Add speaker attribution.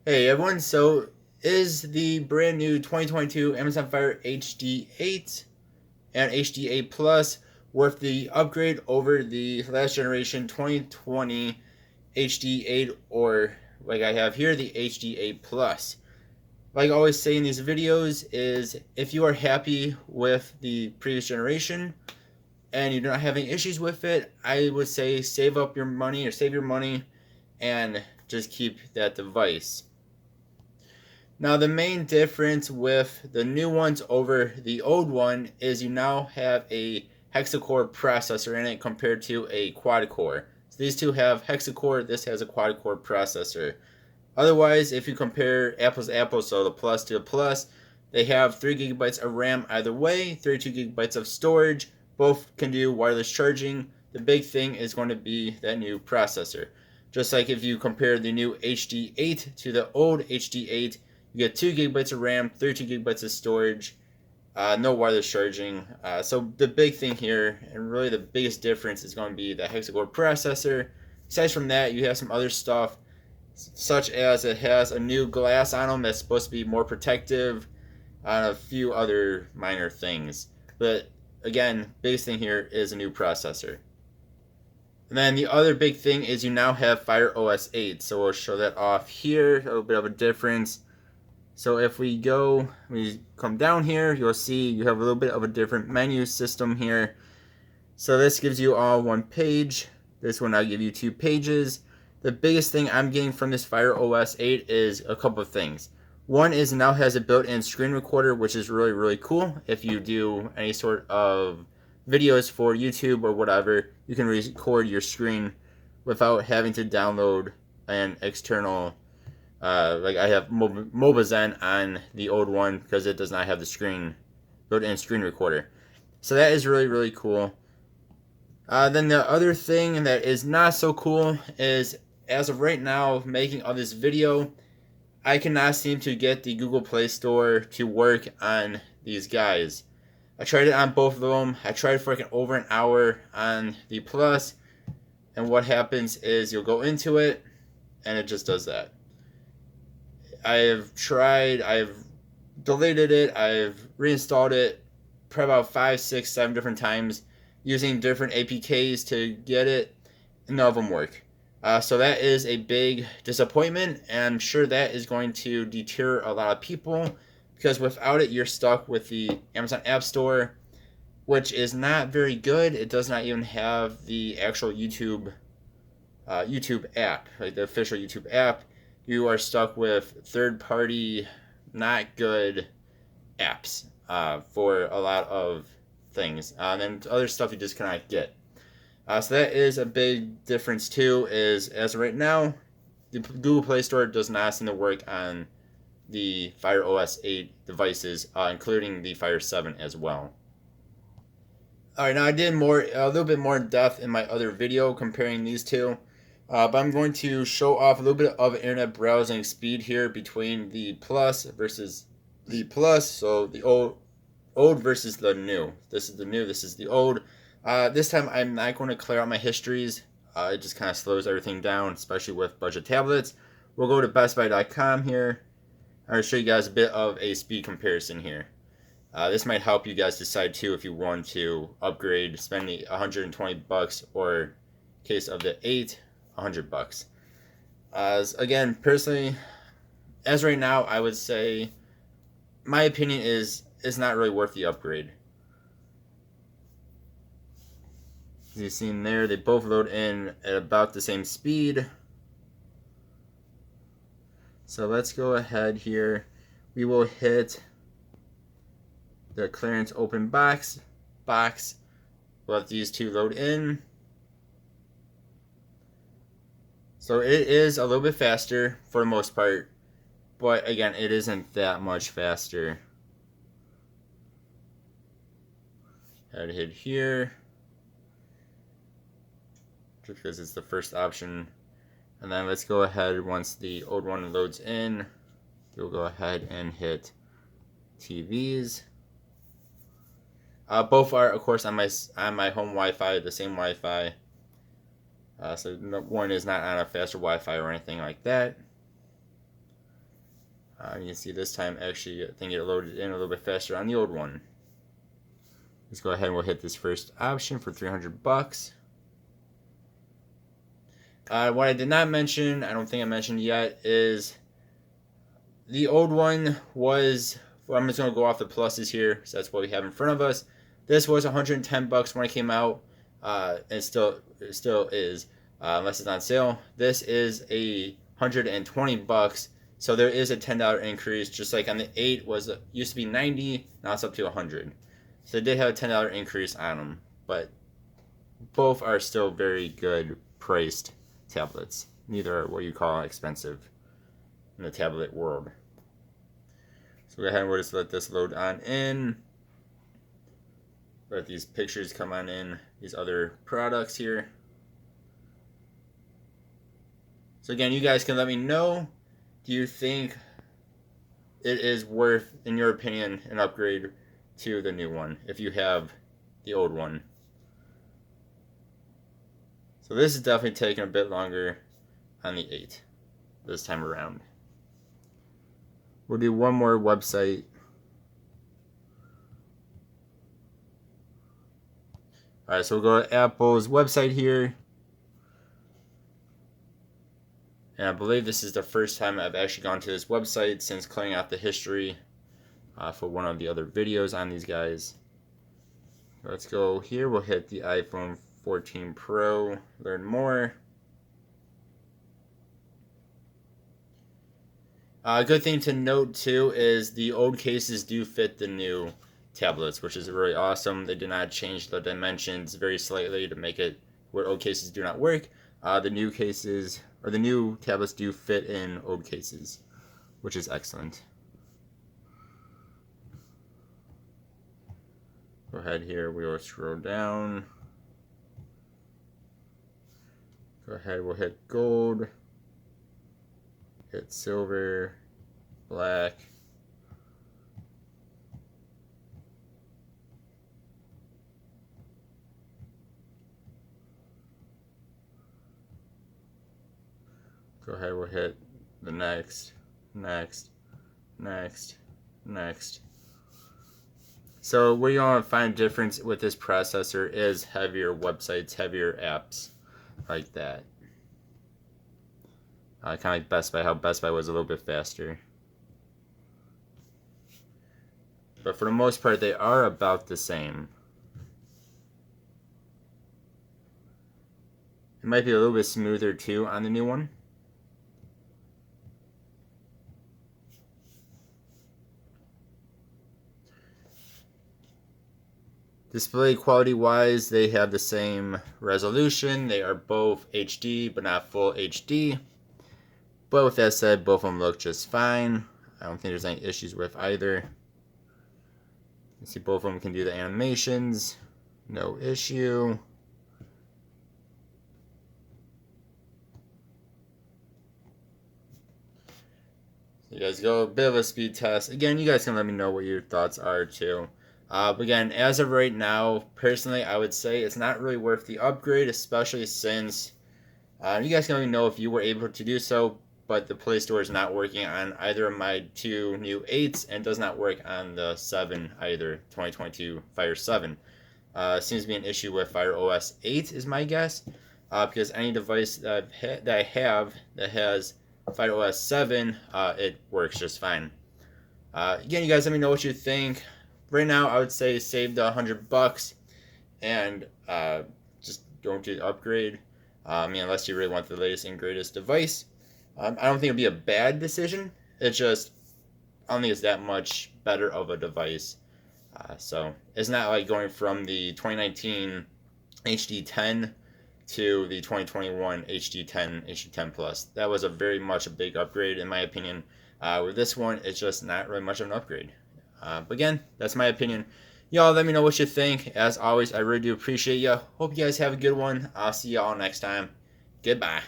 Speaker 1: Hey everyone, so is the brand new 2022 Amazon Fire HD8 and HD8 Plus worth the upgrade over the last generation 2020 HD8, or like I have here, the HD8 Plus? Like I always say in these videos, is if you are happy with the previous generation and you're not having issues with it, I would say save up your money or save your money and just keep that device. Now, the main difference with the new ones over the old one is you now have a hexa-core processor in it compared to a quad-core. So these two have hexa-core, this has a quad-core processor. Otherwise, if you compare apples to apples, so the Plus to the Plus, they have 3 gigabytes of RAM either way, 32 gigabytes of storage, both can do wireless charging. The big thing is going to be that new processor. Just like if you compare the new HD8 to the old HD8, you get 2 gigabytes of RAM, 32 gigabytes of storage, no wireless charging. So the big thing here, and really the biggest difference, is going to be the hexa-core processor. Aside from that, you have some other stuff, such as it has a new glass on them that's supposed to be more protective, and a few other minor things. But again, biggest thing here is a new processor. And then the other big thing is you now have Fire OS 8. So we'll show that off here, a little bit of a difference. So if we come down here, you'll see you have a little bit of a different menu system here. So this gives you all one page. This one I'll give you 2 pages. The biggest thing I'm getting from this Fire OS 8 is a couple of things. One is it now has a built-in screen recorder, which is really, really cool. If you do any sort of videos for YouTube or whatever, you can record your screen without having to download an external, like I have Mobizen on the old one because it does not have the built-in screen recorder. So that is really, really cool. Then the other thing that is not so cool is, as of right now, making of this video, I cannot seem to get the Google Play Store to work on these guys. I tried it on both of them. I tried for like over an hour on the Plus, and what happens is you'll go into it, and it just does that. I've deleted it, I've reinstalled it probably about 5, 6, 7 different times using different APKs to get it, and none of them work. So that is a big disappointment, and I'm sure that is going to deter a lot of people because without it, you're stuck with the Amazon App Store, which is not very good. It does not even have the actual YouTube app, like the official YouTube app. You are stuck with third-party, not good apps for a lot of things, and then other stuff you just cannot get. So that is a big difference too. Is as of right now, the Google Play Store does not seem to work on the Fire OS 8 devices, including the Fire 7 as well. All right, now I did a little bit more in depth in my other video comparing these two, but I'm going to show off a little bit of internet browsing speed here between the Plus versus the Plus. So the old versus the new. This is the new. This is the old. This time I'm not going to clear out my histories. It just kind of slows everything down, especially with budget tablets. We'll go to bestbuy.com here. I'll show you guys a bit of a speed comparison here. This might help you guys decide too if you want to upgrade, spend the $120, or in case of the 8, $100. Again, personally, as right now, I would say my opinion is it's not really worth the upgrade. As you've seen there, they both load in at about the same speed. So let's go ahead here. We will hit the clearance open box. Let these two load in. So it is a little bit faster for the most part, but again, it isn't that much faster. I'd hit here, just because it's the first option. And then let's go ahead, once the old one loads in, we'll go ahead and hit TVs. Both are, of course, on my home Wi-Fi, the same Wi-Fi. So one is not on a faster Wi-Fi or anything like that. You can see this time actually I think it loaded in a little bit faster on the old one. Let's go ahead and we'll hit this first option for 300 bucks. What I did not mention, I don't think I mentioned yet, is the old one was, I'm just going to go off the pluses here, so that's what we have in front of us. This was 110 bucks when it came out, and it still is, unless it's on sale. This is 120 bucks, so there is a $10 increase, just like on the 8 used to be 90, now it's up to 100. So they did have a $10 increase on them, but both are still very good priced tablets. Neither are what you call expensive in the tablet world. So go ahead and we'll just let this load on in. Let these pictures come on in, these other products here. So again, you guys can let me know, do you think it is worth, in your opinion, an upgrade to the new one if you have the old one? So this is definitely taking a bit longer on the 8 this time around. We'll do one more website. Alright, so we'll go to Apple's website here. And I believe this is the first time I've actually gone to this website since clearing out the history for one of the other videos on these guys. Let's go here. We'll hit the iPhone 14 Pro, learn more. A good thing to note too is the old cases do fit the new tablets, which is really awesome. They did not change the dimensions very slightly to make it where old cases do not work. The new cases, or the new tablets, do fit in old cases, which is excellent. Go ahead here, we will scroll down. Go ahead, we'll hit gold, hit silver, black. Go ahead, we'll hit the next. So where you want to find a difference with this processor is heavier websites, heavier apps like that. Kind of like Best Buy, how Best Buy was a little bit faster. But for the most part, they are about the same. It might be a little bit smoother too on the new one. Display quality wise, they have the same resolution. They are both HD, but not full HD. But with that said, both of them look just fine. I don't think there's any issues with either. You see both of them can do the animations. No issue. So you guys go a bit of a speed test. Again, you guys can let me know what your thoughts are too. But again, as of right now, personally, I would say it's not really worth the upgrade, especially since you guys can let me know if you were able to do so, but the Play Store is not working on either of my two new 8s and does not work on the 7 either, 2022 Fire 7. Seems to be an issue with Fire OS 8 is my guess, because any device that I have that has Fire OS 7, it works just fine. Again, you guys let me know what you think. Right now, I would say save the $100 and just don't do the upgrade. I mean, unless you really want the latest and greatest device. I don't think it'll be a bad decision. It's just, I don't think it's that much better of a device. So it's not like going from the 2019 HD10 to the 2021 HD10, HD10 Plus. That was very much a big upgrade in my opinion. With this one, it's just not really much of an upgrade. But again, that's my opinion. Y'all let me know what you think. As always, I really do appreciate you. Hope you guys have a good one. I'll see y'all next time. Goodbye.